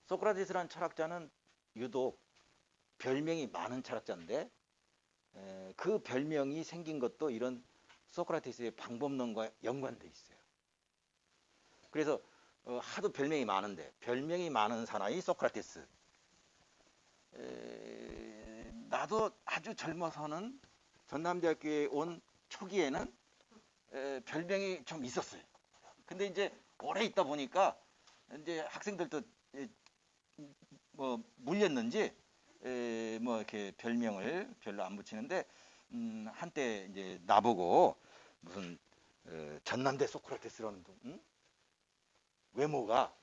소크라테스라는 철학자는 유독 별명이 많은 철학자인데 그 별명이 생긴 것도 이런 소크라테스의 방법론과 연관돼 있어요. 그래서 하도 별명이 많은데 별명이 많은 사나이 소크라테스. 나도 아주 젊어서는 전남대학교에 온 초기에는 별명이 좀 있었어요. 근데 이제 오래 있다 보니까 이제 학생들도 뭐 물렸는지 뭐 이렇게 별명을 별로 안 붙이는데 한때 이제 나보고 무슨 전남대 소크라테스라는 외모가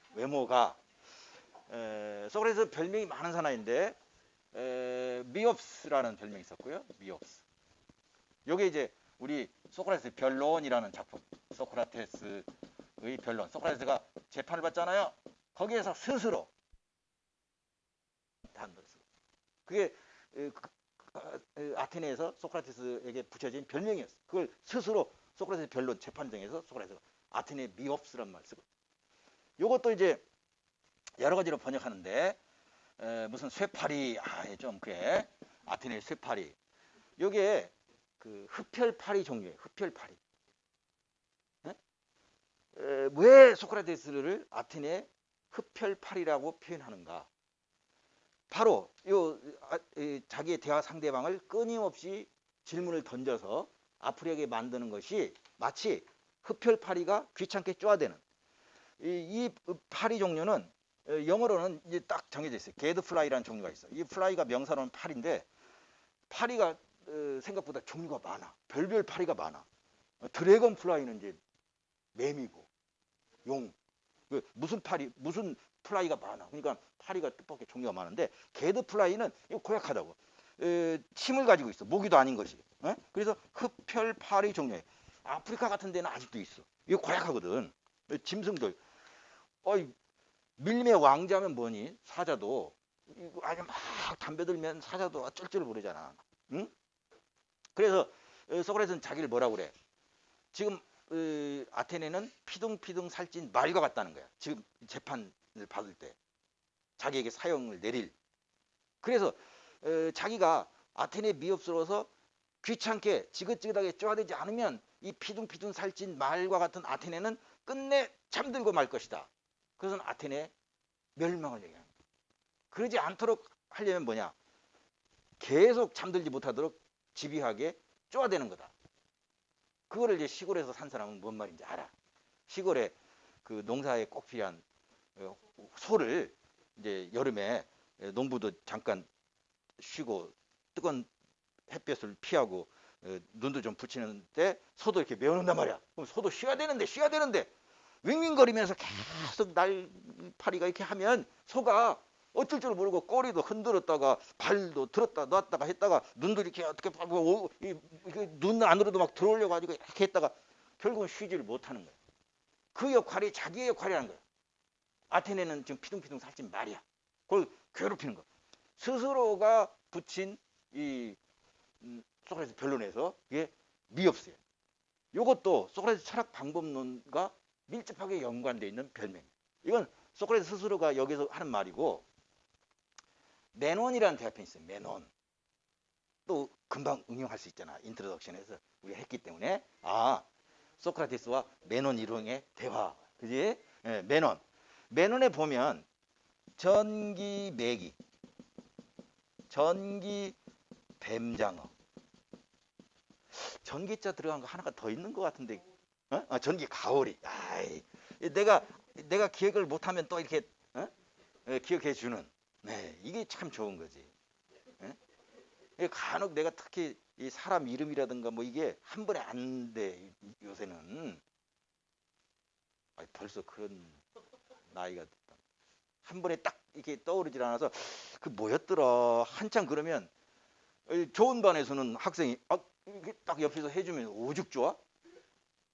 소크라테스 별명이 많은 사나이인데 미옵스라는 별명이 있었고요. 미옵스. 요게 이제 우리 소크라테스 변론이라는 작품. 소크라테스의 변론. 소크라테스가 재판을 받잖아요. 거기에서 스스로 그게 아테네에서 소크라테스에게 붙여진 별명이었어요. 그걸 스스로 소크라테스 변론 재판정에서 소크라테스가 아테네 미옵스란 말을 쓰고. 요것도 이제 여러 가지로 번역하는데 무슨 쇠파리 좀 그래 아테네 쇠파리 요게 그 흡혈파리 종류예요. 흡혈파리. 왜 소크라테스를 아테네 흡혈파리라고 표현하는가? 바로 자기의 대화 상대방을 끊임없이 질문을 던져서 아프리하게 만드는 것이 마치 흡혈파리가 귀찮게 쪼아대는 이 파리 종류는 영어로는 이제 딱 정해져 있어요. 게드플라이라는 종류가 있어. 이 플라이가 명사로는 파리인데 파리가 생각보다 종류가 많아. 별별 파리가 많아. 드래곤 플라이는 이제 매미고 용. 무슨 플라이가 많아. 그러니까 파리가 뜻밖의 종류가 많은데 게드플라이는 이거 고약하다고. 침을 가지고 있어. 모기도 아닌 것이. 그래서 흡혈파리 종류예요. 아프리카 같은 데는 아직도 있어. 이거 고약하거든. 짐승들. 밀림의 왕자면 뭐니? 사자도 아주 막 담배 들면 사자도 쩔쩔 부르잖아. 응? 그래서 소크라테스는 자기를 뭐라고 그래? 지금 아테네는 피둥피둥 살찐 말과 같다는 거야. 지금 재판을 받을 때 자기에게 사형을 내릴. 그래서 자기가 아테네 미옵스로서 귀찮게 지긋지긋하게 쪼아대지 않으면 이 피둥피둥 살찐 말과 같은 아테네는 끝내 잠들고 말 것이다. 그것은 아테네 멸망을 얘기합니다. 그러지 않도록 하려면 뭐냐? 계속 잠들지 못하도록 집요하게 쪼아대는 거다. 그거를 이제 시골에서 산 사람은 뭔 말인지 알아. 시골에 그 농사에 꼭 필요한 소를 이제 여름에 농부도 잠깐 쉬고 뜨거운 햇볕을 피하고 눈도 좀 붙이는데 소도 이렇게 메워놓는단 말이야. 그럼 소도 쉬어야 되는데 윙윙거리면서 계속 날파리가 이렇게 하면 소가 어쩔 줄 모르고 꼬리도 흔들었다가 발도 들었다 놨다가 했다가 눈도 이렇게 어떻게 눈 안으로도 막 들어올려 가지고 이렇게 했다가 결국은 쉬지를 못하는 거야. 그 역할이 자기의 역할이라는 거야. 아테네는 지금 피둥피둥 살찐 말이야. 그걸 괴롭히는 거. 스스로가 붙인 이 소크라테스 변론에서 이게 미없어요. 이것도 소크라테스 철학 방법론과 밀접하게 연관되어 있는 별명이에요. 이건 소크라테스 스스로가 여기서 하는 말이고 메논이라는 대화편이 있어요. 메논. 또 금방 응용할 수 있잖아. 인트로덕션에서 우리가 했기 때문에 소크라테스와 메논 이론의 대화. 그지? 네, 메논. 메논에 보면 전기 뱀장어. 전기자 들어간 거 하나가 더 있는 것 같은데 전기 가오리. 내가 기억을 못하면 또 이렇게 기억해 주는. 네, 이게 참 좋은 거지. 간혹 내가 특히 이 사람 이름이라든가 뭐 이게 한 번에 안 돼. 요새는 벌써 그런 나이가 됐다. 한 번에 딱 이렇게 떠오르질 않아서 그 뭐였더라. 한참 그러면 좋은 반에서는 학생이 이게 딱 옆에서 해주면 오죽 좋아?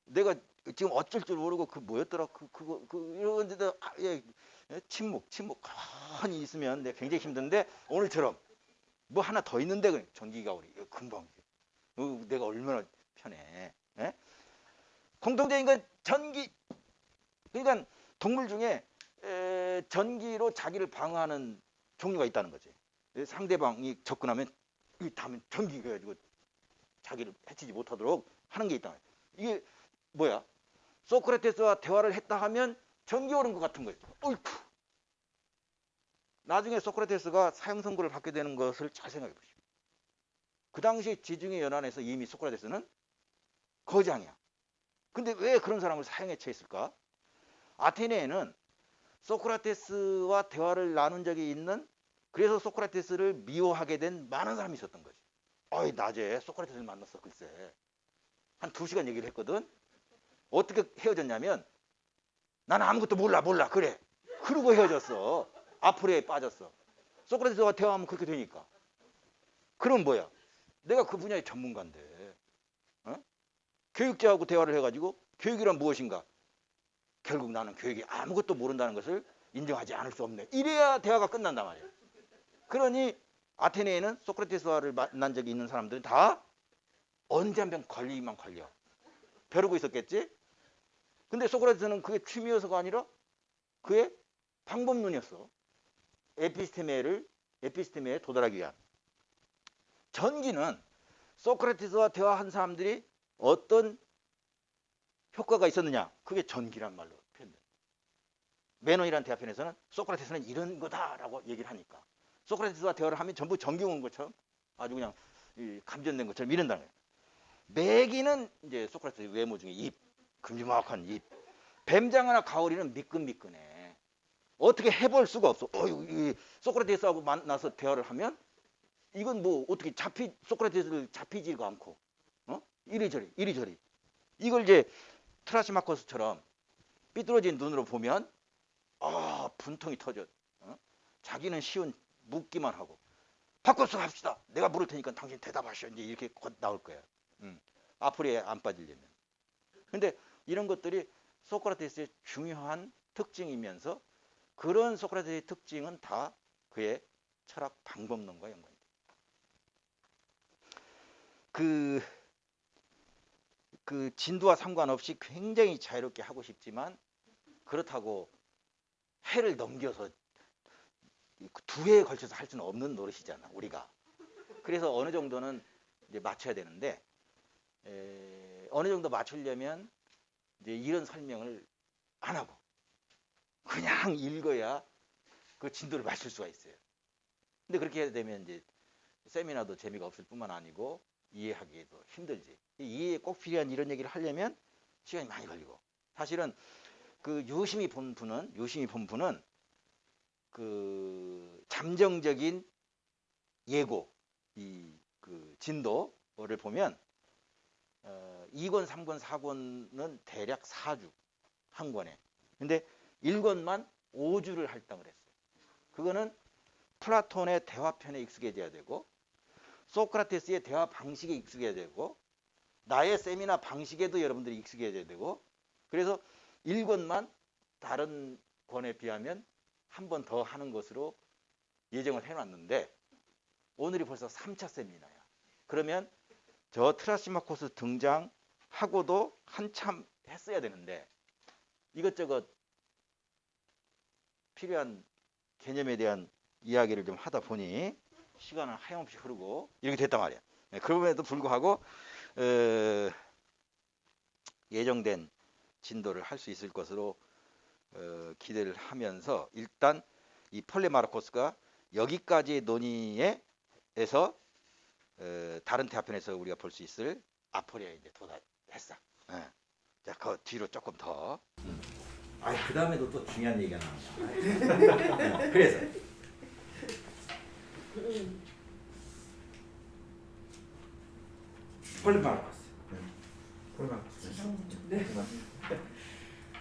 내가 지금 어쩔 줄 모르고 그 뭐였더라 이런데도 침묵 가만히 있으면 내가 굉장히 힘든데 오늘처럼 뭐 하나 더 있는데 전기가 우리 금방 내가 얼마나 편해. 공통적인 건 전기. 그러니까 동물 중에 전기로 자기를 방어하는 종류가 있다는 거지. 상대방이 접근하면 이 다음에 전기가 가지고 자기를 해치지 못하도록 하는 게 있다. 이게 뭐야? 소크라테스와 대화를 했다 하면 전기 오는 것 같은 거예요. 어이쿠. 나중에 소크라테스가 사형 선고를 받게 되는 것을 잘 생각해 보시오. 그 당시 지중해 연안에서 이미 소크라테스는 거장이야. 근데 왜 그런 사람을 사형에 처했을까? 아테네에는 소크라테스와 대화를 나눈 적이 있는, 그래서 소크라테스를 미워하게 된 많은 사람이 있었던 거지. 어이, 낮에 소크라테스를 만났어. 글쎄 한 2시간 얘기를 했거든. 어떻게 헤어졌냐면 나는 아무것도 몰라 그래. 그러고 헤어졌어. 아프레에 빠졌어. 소크라테스와 대화하면 그렇게 되니까. 그럼 뭐야? 내가 그 분야의 전문가인데 교육자하고 대화를 해가지고 교육이란 무엇인가? 결국 나는 교육이 아무것도 모른다는 것을 인정하지 않을 수 없네. 이래야 대화가 끝난단 말이야. 그러니 아테네에는 소크라테스와를 만난 적이 있는 사람들은 다 언제 한 번 걸리기만 걸려. 벼르고 있었겠지? 근데 소크라테스는 그게 취미여서가 아니라 그의 방법론이었어. 에피스테메에 도달하기 위한. 전기는 소크라테스와 대화한 사람들이 어떤 효과가 있었느냐? 그게 전기란 말로 표현돼. 메논이라는 대화편에서는 소크라테스는 이런 거다라고 얘기를 하니까 소크라테스와 대화를 하면 전부 전기 오는 것처럼 아주 그냥 감전된 것처럼 이런다는 거예요. 매기는 이제 소크라테스 외모 중에 입, 금지막한 입. 뱀장어나 가오리는 미끈미끈해. 어떻게 해볼 수가 없어. 소크라테스하고 만나서 대화를 하면 이건 뭐 어떻게 소크라테스를 잡히지가 않고 이리저리 이걸 이제 트라시마코스처럼 삐뚤어진 눈으로 보면 분통이 터져. 자기는 쉬운 묻기만 하고 바꿔서 합시다. 내가 물을 테니까 당신 대답하시오. 이제 이렇게 곧 나올 거야. 앞으로에 안 빠지려면. 근데 이런 것들이 소크라테스의 중요한 특징이면서 그런 소크라테스의 특징은 다 그의 철학 방법론과 연관이 돼. 그 진도와 상관없이 굉장히 자유롭게 하고 싶지만 그렇다고 해를 넘겨서 2회에 걸쳐서 할 수는 없는 노릇이잖아, 우리가. 그래서 어느 정도는 이제 맞춰야 되는데 어느 정도 맞추려면 이제 이런 설명을 안 하고 그냥 읽어야 그 진도를 맞출 수가 있어요. 근데 그렇게 되면 이제 세미나도 재미가 없을 뿐만 아니고 이해하기도 힘들지. 이해에 꼭 필요한 이런 얘기를 하려면 시간이 많이 걸리고. 사실은 그 유심히 본 분은 그 잠정적인 예고, 그 진도를 보면 2권, 3권, 4권은 대략 4주 한 권에. 근데 1권만 5주를 할당을 했어요. 그거는 플라톤의 대화편에 익숙해져야 되고 소크라테스의 대화 방식에 익숙해져야 되고 나의 세미나 방식에도 여러분들이 익숙해져야 되고 그래서 1권만 다른 권에 비하면 한 번 더 하는 것으로 예정을 해놨는데 오늘이 벌써 3차 세미나야. 그러면 저 트라시마코스 등장하고도 한참 했어야 되는데 이것저것 필요한 개념에 대한 이야기를 좀 하다 보니 시간은 하염없이 흐르고 이렇게 됐단 말이야. 그럼에도 불구하고 예정된 진도를 할 수 있을 것으로 기대를 하면서 일단 이 폴레마르코스가 여기까지의 논의에서 다른 대화편에서 우리가 볼 수 있을 아포리아에 이제 도달했어. 자, 그 뒤로 조금 더. 그 다음에도 또 중요한 얘기가 나옵니다. 그래서 폴레마르코스. 네.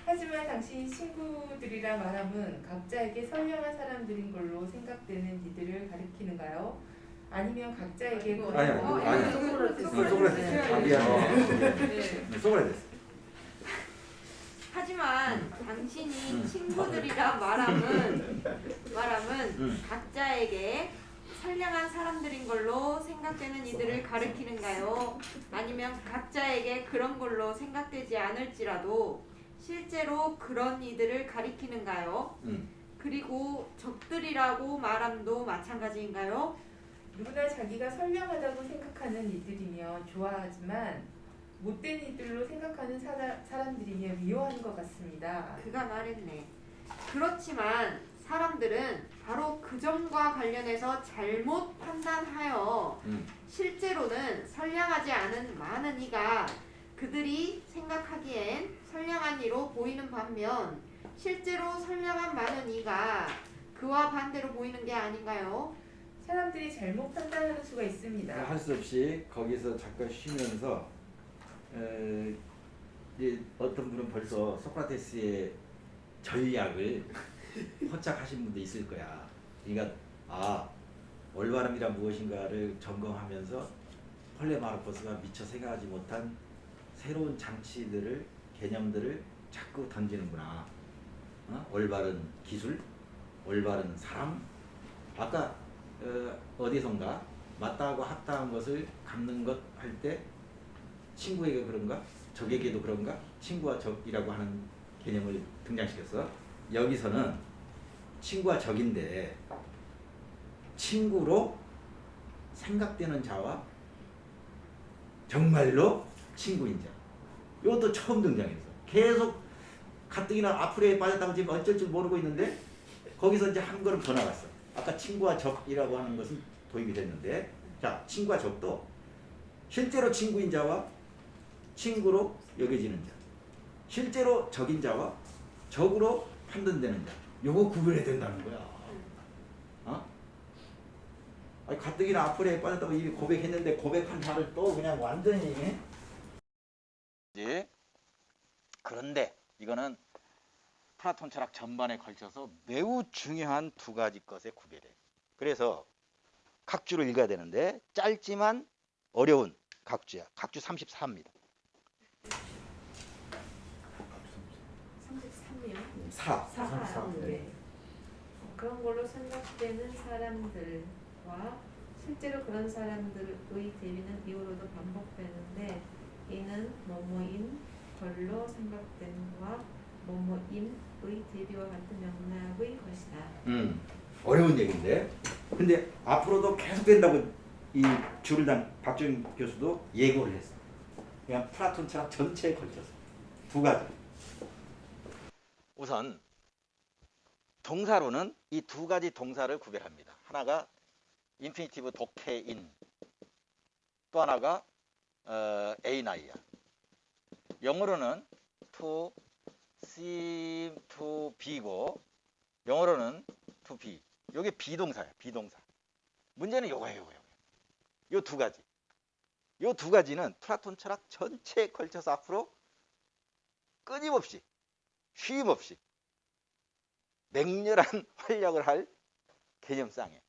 하지만 당신 친구들이라 말함은 각자에게 선량한 사람들인 걸로 생각되는 이들을 가리키는가요? 아니면 각자에게 소크라테스. 하지만 당신이 친구들이라 말함은 각자에게 선량한 사람들인 걸로 생각되는 이들을 가리키는가요? 아니면 각자에게 그런 걸로 생각되지 않을지라도 실제로 그런 이들을 가리키는가요? 그 그리고 적들이라고 말함도 마찬가지인가요? 누구나 자기가 선량하다고 생각하는 이들이며 좋아하지만 못된 이들로 생각하는 사람들이며 미워하는 것 같습니다. 그가 말했네. 그렇지만 사람들은 바로 그 점과 관련해서 잘못 판단하여 실제로는 선량하지 않은 많은 이가 그들이 생각하기엔 선량한 이로 보이는 반면 실제로 선량한 많은 이가 그와 반대로 보이는 게 아닌가요? 사람들이 잘못 판단하는 수가 있습니다. 할 수 없이 거기서 잠깐 쉬면서 이제 어떤 분은 벌써 소크라테스의 전략을 포착하신 분도 있을 거야. 그러니까 올바름이란 무엇인가를 점검하면서 폴레마르코스가 미처 생각하지 못한 새로운 장치들을 개념들을 자꾸 던지는구나. 올바른 기술, 올바른 사람. 아까 어디선가 맞다하고 합다한 것을 갚는 것 할 때 친구에게 그런가? 적에게도 그런가? 친구와 적이라고 하는 개념을 등장시켰어. 여기서는 친구와 적인데 친구로 생각되는 자와 정말로 친구인 자. 이것도 처음 등장했어. 계속 가뜩이나 앞으로에 빠졌다고 지금 어쩔 줄 모르고 있는데 거기서 이제 한 걸음 더 나갔어. 아까 친구와 적이라고 하는 것은 도입이 됐는데, 자, 친구와 적도 실제로 친구인 자와 친구로 여겨지는 자, 실제로 적인 자와 적으로 판단되는 자, 요거 구별해야 된다는 거야. 아니, 가뜩이나 앞으로에 빠졌다고 이미 고백했는데 고백한 바를 또 그냥 완전히. 그런데 이거는 플라톤 철학 전반에 걸쳐서 매우 중요한 두 가지 것의 구별이에요. 그래서 각주를 읽어야 되는데 짧지만 어려운 각주야. 각주 34입니다. 33이요? 4. 네. 그런 걸로 생각되는 사람들과 실제로 그런 사람들의 대비는 이후로도 반복되는데 이는 뭐뭐인 걸로 생각되는과 뭐뭐임의 대비와 같은 맥락의 것이다. 어려운 얘기인데, 근데 앞으로도 계속 된다고 이 줄을 단 박정희 교수도 예고를 했어. 그냥 플라톤 철학 전체에 걸쳐서 두 가지. 우선 동사로는 이 두 가지 동사를 구별합니다. 하나가 인피니티브 독해인, 또 하나가 에이나이야. 영어로는 to seem to be고 영어로는 to be. 이게 비동사야, 비동사. 문제는 요거예요. 요 두 가지. 요 두 가지는 플라톤 철학 전체에 걸쳐서 앞으로 끊임없이, 쉼없이 맹렬한 활약을 할 개념상에.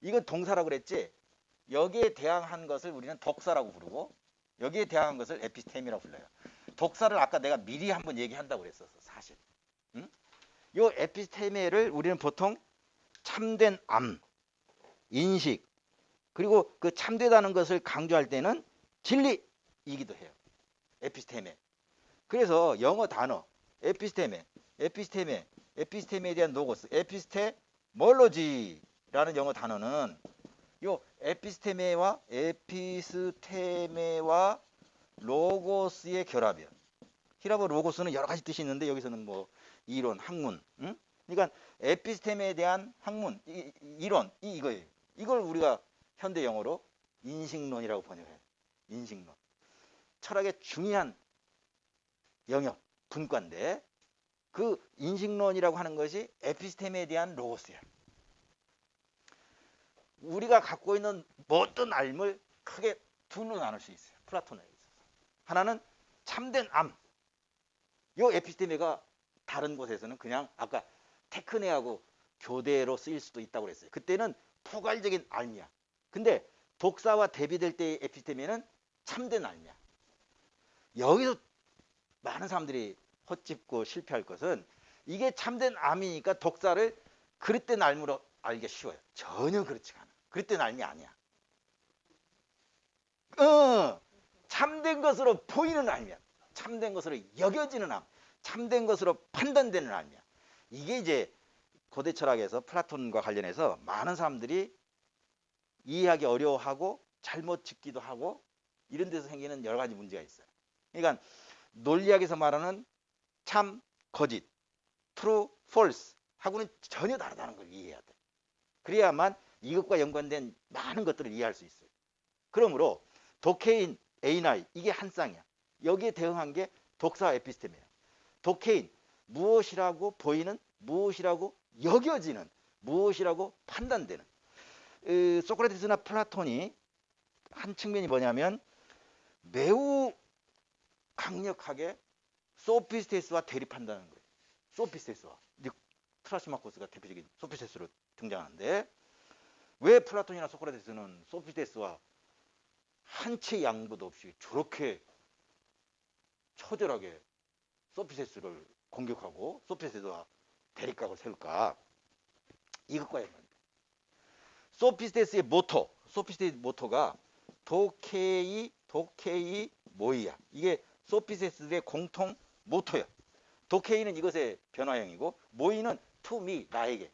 이건 동사라고 그랬지. 여기에 대항한 것을 우리는 독사라고 부르고 여기에 대항한 것을 에피스템이라고 불러요. 독사를 아까 내가 미리 한번 얘기한다고 그랬었어, 사실. 응? 요 에피스테메를 우리는 보통 참된 암, 인식, 그리고 그 참되다는 것을 강조할 때는 진리이기도 해요. 에피스테메. 그래서 영어 단어 에피스테메, 에피스테메에 대한 노고스, 에피스테몰로지라는 영어 단어는 요 에피스테메와 로고스의 결합이에요. 히라보 로고스는 여러 가지 뜻이 있는데 여기서는 뭐 이론, 학문. 응? 그러니까 에피스테메에 대한 학문, 이론 이거예요. 이걸 우리가 현대 영어로 인식론이라고 번역해요. 인식론. 철학의 중요한 영역, 분과인데 그 인식론이라고 하는 것이 에피스테메에 대한 로고스예요. 우리가 갖고 있는 모든 알을 크게 둘로 나눌 수 있어요. 플라톤에 있어서. 하나는 참된 암. 이 에피스테메가 다른 곳에서는 그냥 아까 테크네하고 교대로 쓰일 수도 있다고 그랬어요. 그때는 포괄적인 알미야. 근데 독사와 대비될 때의 에피스테메는 참된 알미야. 여기서 많은 사람들이 헛짚고 실패할 것은 이게 참된 암이니까 독사를 그릇된 알무로 알기 쉬워요. 전혀 그렇지가 않아. 그릇된 알미 아니야. 참된 것으로 보이는 알미야. 참된 것으로 여겨지는 암. 참된 것으로 판단되는 알미야. 이게 이제 고대 철학에서 플라톤과 관련해서 많은 사람들이 이해하기 어려워하고 잘못 짓기도 하고 이런 데서 생기는 여러 가지 문제가 있어요. 그러니까 논리학에서 말하는 참, 거짓, true, false 하고는 전혀 다르다는 걸 이해해야 돼. 그래야만 이것과 연관된 많은 것들을 이해할 수 있어요. 그러므로 독해인 A나 이게 한 쌍이야. 여기에 대응한 게 독사 에피스템이에요. 독해인 무엇이라고 보이는, 무엇이라고 여겨지는, 무엇이라고 판단되는. 소크라테스나 플라톤이 한 측면이 뭐냐면 매우 강력하게 소피스테스와 대립한다는 거예요. 소피스테스와 트라시마코스가 대표적인 소피스테스로 등장하는데 왜 플라톤이나 소크라테스는 소피스테스와 한치 양보도 없이 저렇게 처절하게 소피스테스를 공격하고 소피스테스와 대립각을 세울까? 이것과 연관돼. 소피스테스의 모토, 소피스테스 모토가 도케이 모이야. 이게 소피스테스의 공통 모토야. 도케이는 이것의 변화형이고 모이는 to me, 나에게.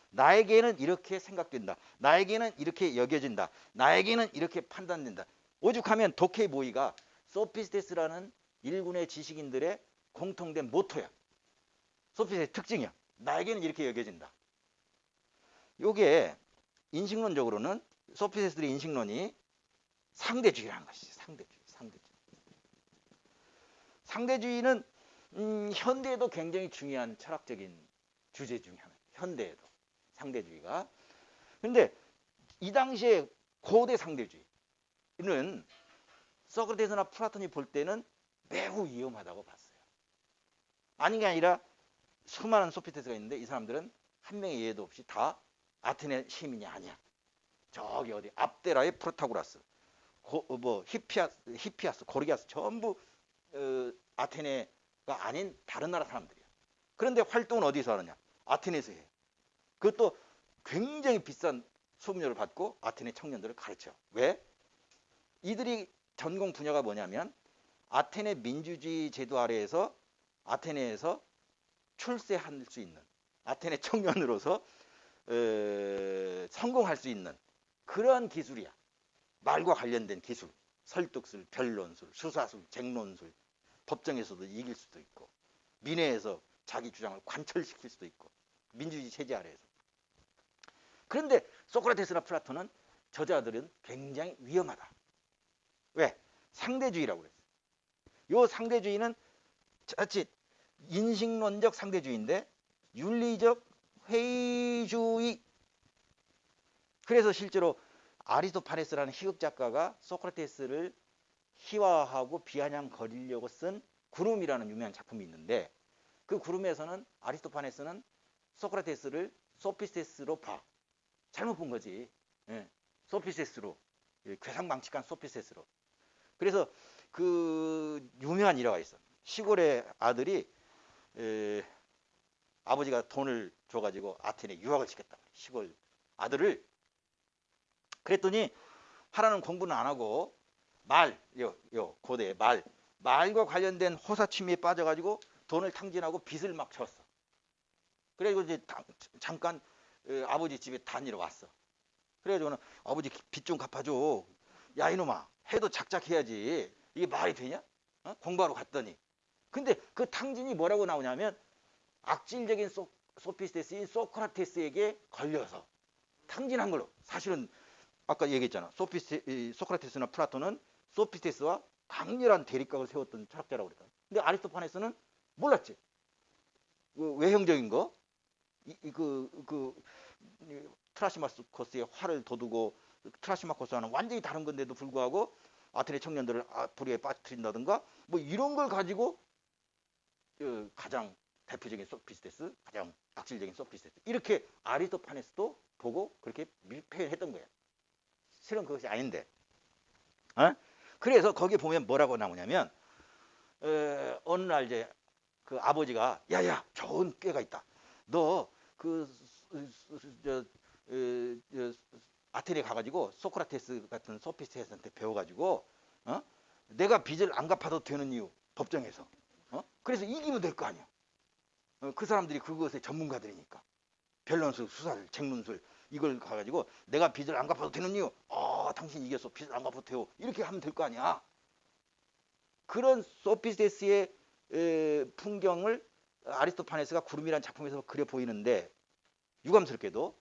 나에게는 이렇게 생각된다. 나에게는 이렇게 여겨진다. 나에게는 이렇게 판단된다. 오죽하면 도케이 모이가 소피스테스라는 일군의 지식인들의 공통된 모토야. 소피스테스의 특징이야. 나에게는 이렇게 여겨진다. 요게 인식론적으로는 소피스테스들의 인식론이 상대주의라는 것이지. 상대주의는 현대에도 굉장히 중요한 철학적인 주제 중에 하나. 현대에도 상대주의가. 그런데 이 당시에 고대 상대주의는 소크라테스나 플라톤이 볼 때는 매우 위험하다고 봤어요. 아닌 게 아니라 수많은 소피스테스가 있는데 이 사람들은 한 명의 예도 없이 다 아테네 시민이 아니야. 저기 어디 압데라의 프로타고라스, 히피아스, 고르기아스 전부 아테네가 아닌 다른 나라 사람들이야. 그런데 활동은 어디서 하느냐? 아테네에서 해. 그것도 굉장히 비싼 수업료를 받고 아테네 청년들을 가르쳐. 왜? 이들이 전공 분야가 뭐냐면 아테네 민주주의 제도 아래에서 아테네에서 출세할 수 있는 아테네 청년으로서 성공할 수 있는 그러한 기술이야. 말과 관련된 기술, 설득술, 변론술, 수사술, 쟁론술, 법정에서도 이길 수도 있고 민회에서 자기 주장을 관철시킬 수도 있고 민주주의 체제 아래에서. 그런데 소크라테스나 플라톤은 저자들은 굉장히 위험하다. 왜? 상대주의라고 그랬어요. 이 상대주의는 자칫 인식론적 상대주의인데 윤리적 회의주의. 그래서 실제로 아리스토파네스라는 희극 작가가 소크라테스를 희화하고 비아냥거리려고 쓴 구름이라는 유명한 작품이 있는데 그 구름에서는 아리스토파네스는 소크라테스를 소피스테스로 봐. 잘못 본 거지. 예. 소피스테스로. 괴상망측한 소피스테스로. 그래서 그 유명한 일화가 있어. 시골의 아들이 아버지가 돈을 줘가지고 아테네 유학을 시켰다. 시골 아들을. 그랬더니 하라는 공부는 안 하고 고대 말과 관련된 호사취미에 빠져가지고 돈을 탕진하고 빚을 막 졌어. 그래가지고 이제 잠깐 아버지 집에 다니러 왔어. 그래가지고는 아버지 빚 좀 갚아줘. 야 이놈아, 해도 작작해야지. 이게 말이 되냐? 어? 공부하러 갔더니. 근데 그 탕진이 뭐라고 나오냐면 악질적인 소피스테스인 소크라테스에게 걸려서 탕진한 걸로. 사실은 아까 얘기했잖아. 소크라테스나 플라톤은 소피스테스와 강렬한 대립각을 세웠던 철학자라고 그랬다. 근데 아리스토파네스는 몰랐지. 그 외형적인 거, 트라시마코스의 화를 돋우고 트라시마코스와는 완전히 다른 건데도 불구하고 아테네 청년들을 불의에 빠뜨린다든가 뭐 이런 걸 가지고 가장 대표적인 소피스테스, 가장 악질적인 소피스테스 이렇게 아리스토파네스도 보고 그렇게 밀폐했던 거야. 실은 그것이 아닌데. 그래서 거기에 보면 뭐라고 나오냐면 어느 날 이제 그 아버지가 야야 좋은 꾀가 있다. 너 아테네 가가지고 소크라테스 같은 소피스테스한테 배워가지고 내가 빚을 안 갚아도 되는 이유 법정에서 그래서 이기면 될 거 아니야. 그 사람들이 그것의 전문가들이니까 변론술, 수사술, 쟁론술 이걸 가가지고 내가 빚을 안 갚아도 되는 이유, 당신 이겼어, 빚을 안 갚아도 돼요, 이렇게 하면 될 거 아니야. 그런 소피스테스의 풍경을 아리스토파네스가 구름이라는 작품에서 그려 보이는데, 유감스럽게도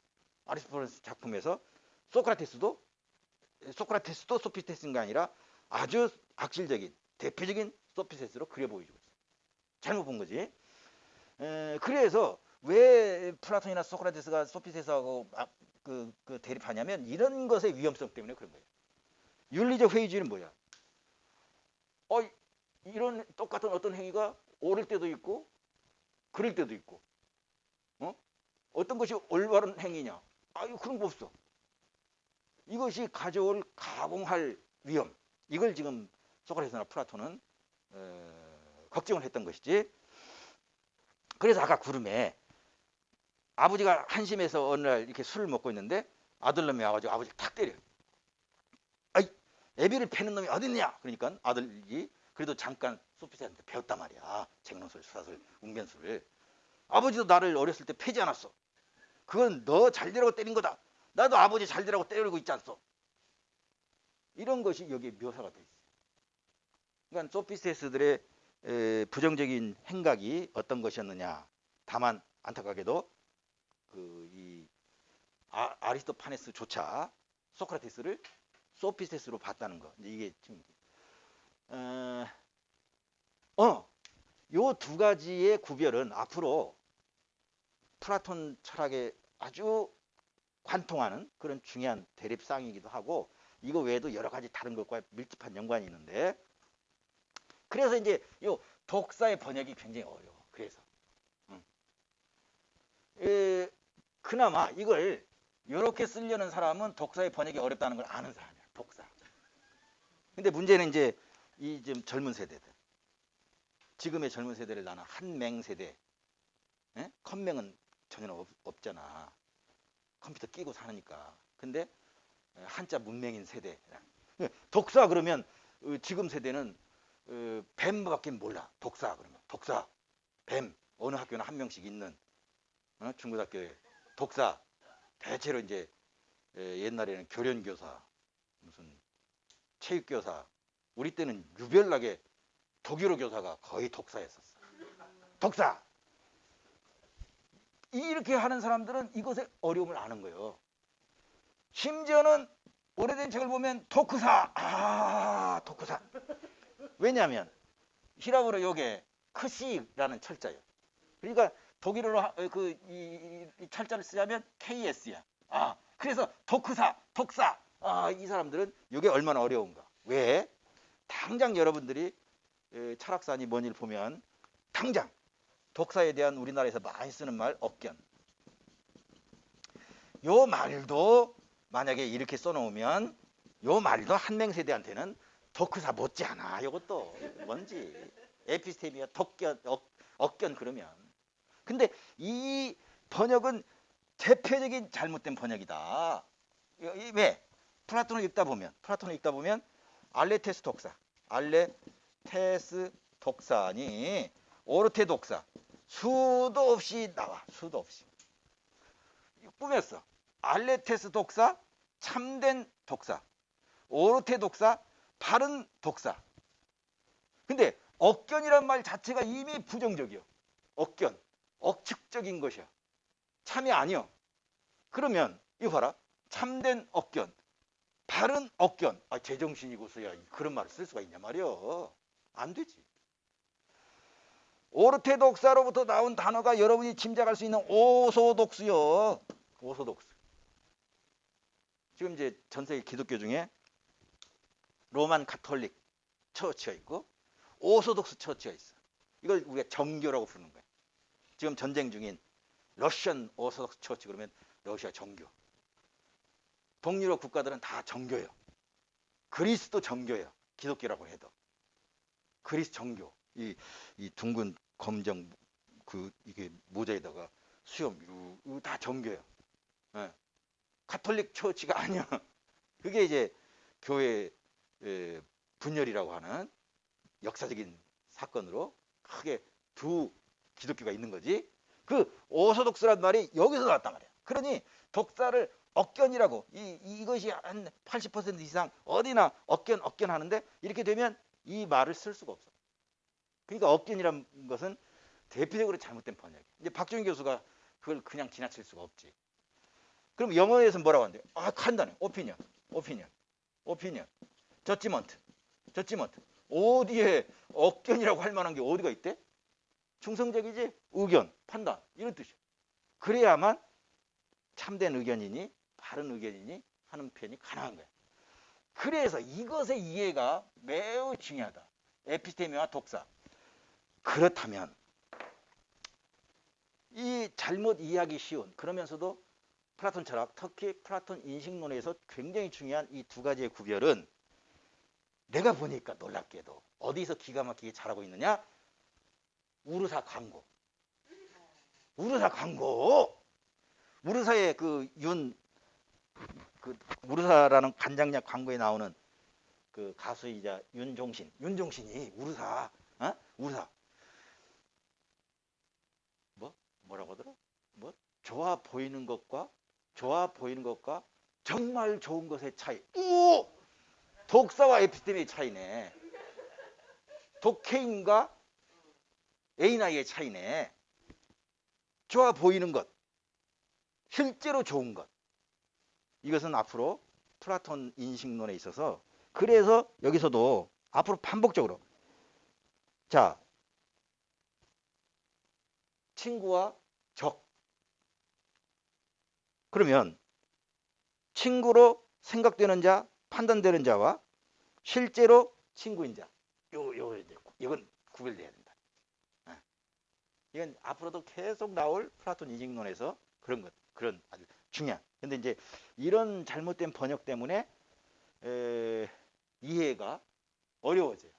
아리스토파네스 작품에서 소크라테스도 소피스테스가 아니라 아주 악질적인 대표적인 소피스테스로 그려 보이고 있어요. 잘못 본 거지. 그래서 왜 플라톤이나 소크라테스가 소피스테스하고 그 대립하냐면 이런 것의 위험성 때문에 그런 거예요. 윤리적 회의주의는 뭐야? 이런 똑같은 어떤 행위가 옳을 때도 있고 그럴 때도 있고, 어떤 것이 올바른 행위냐? 그런 거 없어. 이것이 가져올 가공할 위험, 이걸 지금 소크라테스나 플라톤은 걱정을 했던 것이지. 그래서 아까 구름에 아버지가 한심해서 어느 날 이렇게 술을 먹고 있는데 아들놈이 와가지고 아버지를 탁 때려. 애비를 패는 놈이 어딨냐? 그러니까 아들이 그래도 잠깐 소피스테스한테 배웠단 말이야. 쟁론술, 수사술, 웅변술을. 아버지도 나를 어렸을 때 패지 않았어. 그건 너 잘되라고 때린 거다. 나도 아버지 잘되라고 때리고 있지 않소. 이런 것이 여기에 묘사가 돼 있어요. 그러니까 소피스테스들의 부정적인 행각이 어떤 것이었느냐. 다만 안타깝게도 이 아리스토파네스조차 소크라테스를 소피스테스로 봤다는 거. 이게 지금 요 두 가지의 구별은 앞으로 플라톤 철학에 아주 관통하는 그런 중요한 대립상이기도 하고, 이거 외에도 여러 가지 다른 것과 밀집한 연관이 있는데, 그래서 이제 요 독사의 번역이 굉장히 어려워. 그래서 그나마 이걸 이렇게 쓰려는 사람은 독사의 번역이 어렵다는 걸 아는 사람이야. 독사. 근데 문제는 이제 이 좀 젊은 세대들, 지금의 젊은 세대를 나는 한맹 세대, 컴맹은 전혀 없잖아. 컴퓨터 끼고 사니까. 근데 한자 문맹인 세대. 독사 그러면 지금 세대는 뱀밖에 몰라. 독사 그러면 독사, 뱀, 어느 학교나 한 명씩 있는 중고등학교에 독사. 대체로 이제 옛날에는 교련교사, 무슨 체육교사, 우리 때는 유별나게 독일어 교사가 거의 독사였었어. 독사. 이렇게 하는 사람들은 이것의 어려움을 아는 거예요. 심지어는 오래된 책을 보면 토크사, 토크사. 왜냐하면 히라브로 요게 크시라는 철자예요. 그러니까 독일어로 이 철자를 쓰자면 KS야. 그래서 토크사, 독사. 이 사람들은 이게 얼마나 어려운가. 왜? 당장 여러분들이 철학사니 뭐니를 보면 당장 독사에 대한 우리나라에서 많이 쓰는 말 억견. 요 말도 만약에 이렇게 써놓으면 요 말도 한맹 세대한테는 토크사 못지않아. 요것도 뭔지 에피스테미아, 독견, 억견 그러면. 근데 이 번역은 대표적인 잘못된 번역이다. 왜? 플라톤을 읽다 보면 알레테스 독사, 알레테스 독사니 오르테 독사, 수도 없이 나와. 수도 없이. 꾸몄어. 알레테스 독사, 참된 독사, 오르테 독사, 바른 독사. 근데 억견이란 말 자체가 이미 부정적이요. 억견, 억측적인 것이야. 참이 아니요. 그러면 이거 봐라. 참된 억견, 바른 억견. 제정신이고서야 그런 말을 쓸 수가 있냐 말이요. 안 되지. 오르테독사로부터 나온 단어가 여러분이 짐작할 수 있는 오소독스요. 오소독스. 지금 이제 전 세계 기독교 중에 로만 카톨릭 처치가 있고 오소독스 처치가 있어. 이걸 우리가 정교라고 부르는 거야. 지금 전쟁 중인 러시안 오소독스 처치 그러면 러시아 정교. 동유럽 국가들은 다 정교예요. 그리스도 정교예요. 기독교라고 해도. 그리스 정교. 이 둥근 검정 이게 모자에다가 수염 이거 다 정교예요. 카톨릭 처치가 아니야. 그게 이제 교회 분열이라고 하는 역사적인 사건으로 크게 두 기독교가 있는 거지. 그 오소독스란 말이 여기서 나왔단 말이야. 그러니 독사를 억견이라고 이것이 한 80% 이상 어디나 억견 하는데 이렇게 되면 이 말을 쓸 수가 없어. 그러니까 억견이란 것은 대표적으로 잘못된 번역이야. 이제 박종인 교수가 그걸 그냥 지나칠 수가 없지. 그럼 영어에서 뭐라고 하는데? 간단해. 오피니언. 저지먼트. 어디에 억견이라고 할 만한 게 어디가 있대? 충성적이지? 의견, 판단 이런 뜻이야. 그래야만 참된 의견이니 바른 의견이니 하는 표현이 가능한 거야. 그래서 이것의 이해가 매우 중요하다. 에피스테미와 독사. 그렇다면 이 잘못 이해하기 쉬운 그러면서도 플라톤 철학, 특히 플라톤 인식론에서 굉장히 중요한 이 두 가지의 구별은 내가 보니까 놀랍게도 어디서 기가 막히게 잘하고 있느냐? 우르사 광고. 우르사의 우르사라는 간장약 광고에 나오는 그 가수이자 윤종신이 우르사 뭐라고 하더라? 좋아 보이는 것과 정말 좋은 것의 차이. 독사와 에피스테미의 차이네. 독케인과 에이나이의 차이네. 좋아 보이는 것, 실제로 좋은 것. 이것은 앞으로 플라톤 인식론에 있어서 그래서 여기서도 앞으로 반복적으로 자 친구와 적 그러면 친구로 생각되는 자, 판단되는 자와 실제로 친구인 자 이건 구별돼야 된다. 이건 앞으로도 계속 나올 플라톤 인식론에서 그런 아주 중요한. 근데 이제 이런 잘못된 번역 때문에 이해가 어려워져요.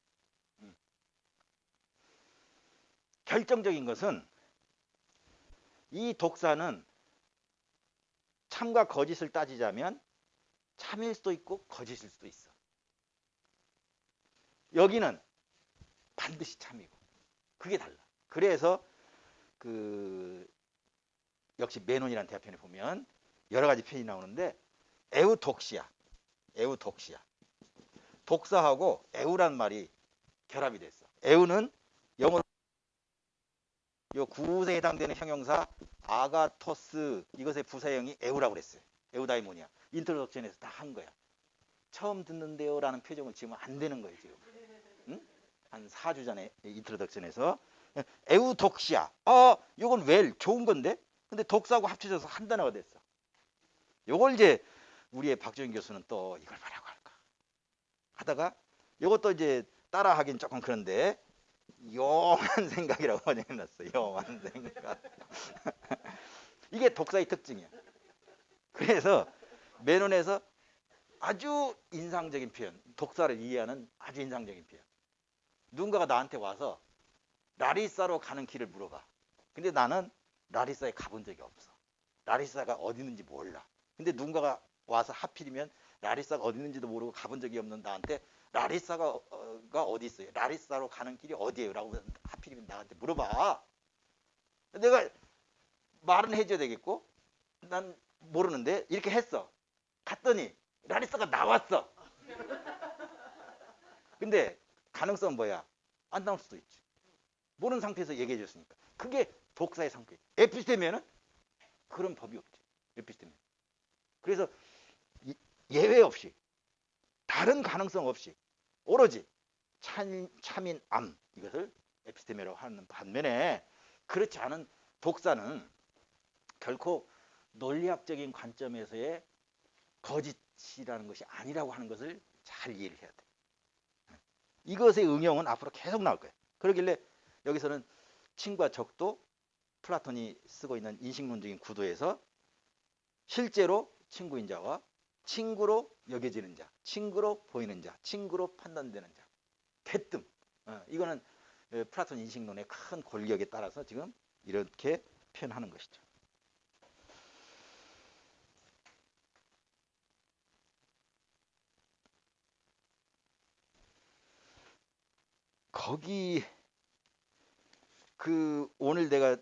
결정적인 것은 이 독사는 참과 거짓을 따지자면 참일 수도 있고 거짓일 수도 있어. 여기는 반드시 참이고 그게 달라. 그래서 역시 메논이라는 대화편에 보면 여러 가지 표현이 나오는데 에우독시아 독사하고 에우란 말이 결합이 됐어. 에우는 영어로 요 구세에 해당되는 형용사 아가토스 이것의 부사형이 에우라고 그랬어요. 에우다이모니아 인트로덕션에서 다 한 거야. 처음 듣는데요 라는 표정을 지으면 안 되는 거예요 지금. 응? 한 4주 전에 인트로덕션에서 에우독시아 요건 웰 좋은 건데 근데 독사하고 합쳐져서 한 단어가 됐어. 요걸 이제 우리의 박정인 교수는 또 이걸 뭐라고 할까 하다가 요것도 이제 따라하긴 조금 그런데 용한 생각이라고 번역해놨어요. 용한 생각. 이게 독사의 특징이야. 그래서 메논에서 아주 인상적인 표현, 독사를 이해하는 아주 인상적인 표현. 누군가가 나한테 와서 라리사로 가는 길을 물어봐. 근데 나는 라리사에 가본 적이 없어. 라리사가 어디 있는지 몰라. 근데 누군가가 와서 하필이면 라리사가 어디 있는지도 모르고 가본 적이 없는 나한테 라리사가 어디 있어요? 라리사로 가는 길이 어디예요? 라고 하필이면 나한테 물어봐. 내가 말은 해줘야 되겠고 난 모르는데 이렇게 했어. 갔더니 라리사가 나왔어. 근데 가능성은 뭐야? 안 나올 수도 있지. 모르는 상태에서 얘기해 줬으니까. 그게 독사의 성격. 에피스테미에는 그런 법이 없지. 에피스테미. 그래서 예외 없이 다른 가능성 없이 오로지 참인 암 이것을 에피스테미라고 하는 반면에 그렇지 않은 독사는 결코 논리학적인 관점에서의 거짓이라는 것이 아니라고 하는 것을 잘 이해를 해야 돼. 이것의 응용은 앞으로 계속 나올 거예요. 그러길래 여기서는 친과 적도 플라톤이 쓰고 있는 인식론적인 구도에서 실제로 친구인 자와 친구로 여겨지는 자, 친구로 보이는 자, 친구로 판단되는 자. 대뜸. 이거는 플라톤 인식론의 큰 골격에 따라서 지금 이렇게 표현하는 것이죠. 거기 오늘 내가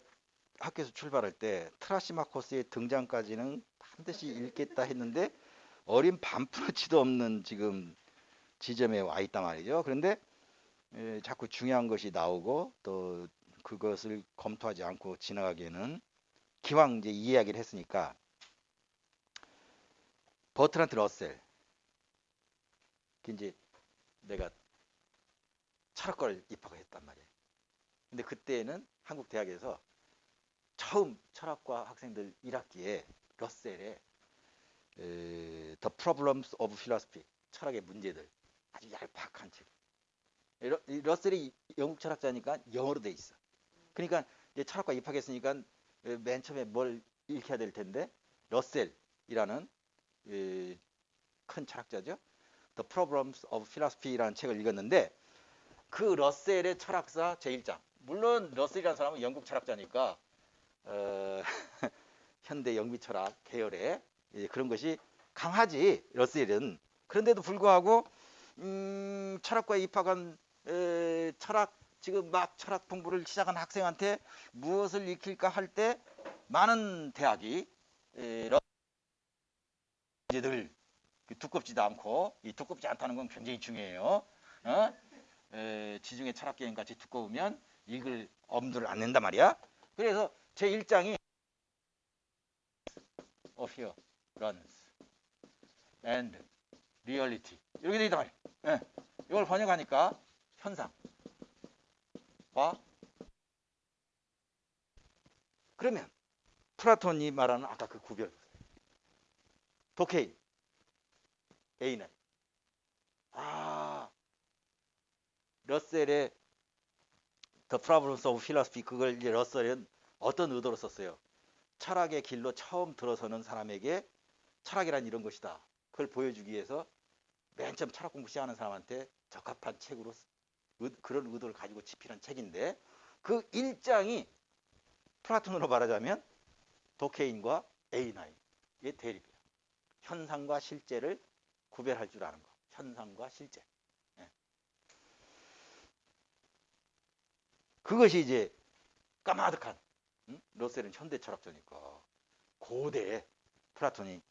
학교에서 출발할 때 트라시마코스의 등장까지는 반드시 읽겠다 했는데 어린 반푼어치도 없는 지금 지점에 와 있단 말이죠. 그런데 자꾸 중요한 것이 나오고 또 그것을 검토하지 않고 지나가기에는 기왕 이제 이 이야기를 했으니까 버트란트 러셀 그 이제 내가 철학과를 입학을 했단 말이에요. 근데 그때는 한국 대학에서 처음 철학과 학생들 1학기에 러셀의 The Problems of Philosophy 철학의 문제들 아주 얄팍한 책. 이 러셀이 영국 철학자니까 영어로 돼 있어. 그러니까 이제 철학과 입학했으니까 맨 처음에 뭘 읽혀야 될 텐데 러셀이라는 큰 철학자죠. The Problems of Philosophy라는 책을 읽었는데 그 러셀의 철학사 제1장. 물론 러셀이라는 사람은 영국 철학자니까 현대 영미 철학 계열의 그런 것이 강하지 러셀은. 그런데도 불구하고 철학과에 입학한 철학 지금 막 철학 공부를 시작한 학생한테 무엇을 익힐까 할 때 많은 대학이 문제들 두껍지도 않고 이 두껍지 않다는 건 굉장히 중요해요. 지중해 철학 개념 같이 두꺼우면 읽을 엄두를 안 낸단 말이야. 그래서 제 1장이 appearance and reality 이렇게 돼 있단 말이야. 이걸 번역하니까 현상과 그러면 플라톤이 말하는 아까 그 구별 도케인 A는 러셀의 The Problems of Philosophy 그걸 이제 러셀은 어떤 의도로 썼어요? 철학의 길로 처음 들어서는 사람에게 철학이란 이런 것이다. 그걸 보여주기 위해서 맨 처음 철학 공부 시작하는 사람한테 적합한 책으로 그런 의도를 가지고 집필한 책인데 그 1장이 플라톤으로 말하자면 도케인과 A9의 대립이에요. 현상과 실제를 구별할 줄 아는 거. 현상과 실제. 그것이 이제 까마득한 러셀은 현대 철학자니까 고대 플라톤이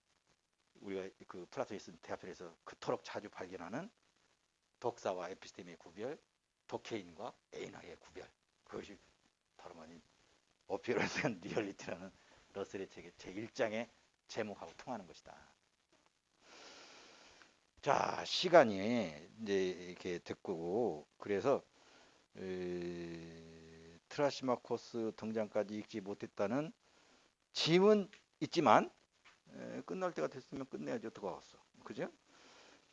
우리가 그 플라톤이 쓴 대화편에서 그토록 자주 발견하는 독사와 에피스테미의 구별, 도케인과 에이나의 구별. 그것이 다름 아닌 어피어런스 앤 리얼리티라는 러셀의 책의 제1장의 제목하고 통하는 것이다. 자, 시간이 이제 이렇게 됐고 그래서 트라시마코스 등장까지 읽지 못했다는 짐은 있지만 끝날 때가 됐으면 끝내야지 어떡하겠어. 그죠?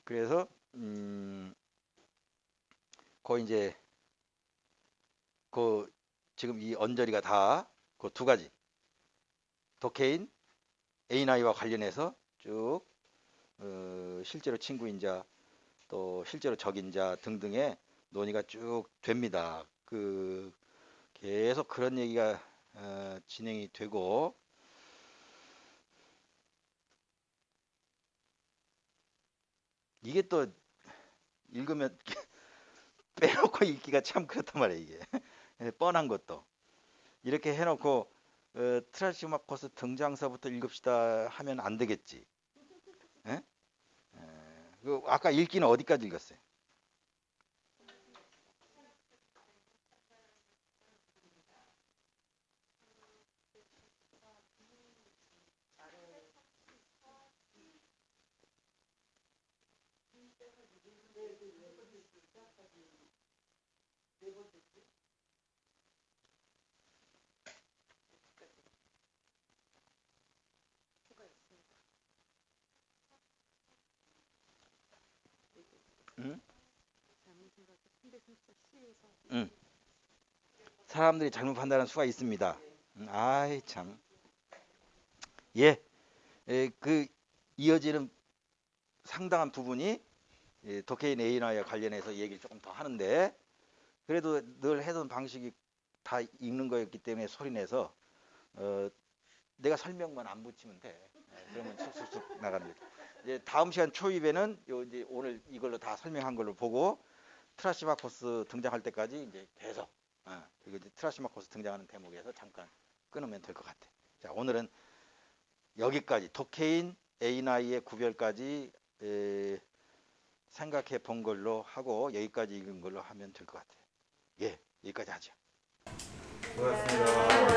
그래서 거의 이제 그 지금 이 언저리가 다 그 두 가지 도케인, 에이나이와 관련해서 쭉 실제로 친구인 자, 또 실제로 적인 자 등등의 논의가 쭉 됩니다. 그 계속 그런 얘기가 진행이 되고 이게 또 읽으면 빼놓고 읽기가 참 그렇단 말이에요. 이게 뻔한 것도 이렇게 해놓고 트라시마코스 등장서부터 읽읍시다 하면 안 되겠지. 아까 읽기는 어디까지 읽었어요? 응? 응. 사람들이 잘못 판단하는 수가 있습니다. 아이 참. 예, 그 이어지는 상당한 부분이 도케인 에이나와 관련해서 얘기를 조금 더 하는데 그래도 늘 해던 방식이 다 읽는 거였기 때문에 소리내서 내가 설명만 안 붙이면 돼. 그러면 쑥쑥쑥 나가는 거죠. 이제 다음 시간 초입에는 이제 오늘 이걸로 다 설명한 걸로 보고 트라시마코스 등장할 때까지 이제 계속 그리고 이제 트라시마코스 등장하는 대목에서 잠깐 끊으면 될 것 같아. 자, 오늘은 여기까지 독해인 A나이의 구별까지 생각해 본 걸로 하고 여기까지 읽은 걸로 하면 될 것 같아요. 예, 여기까지 하죠. 수고하셨습니다.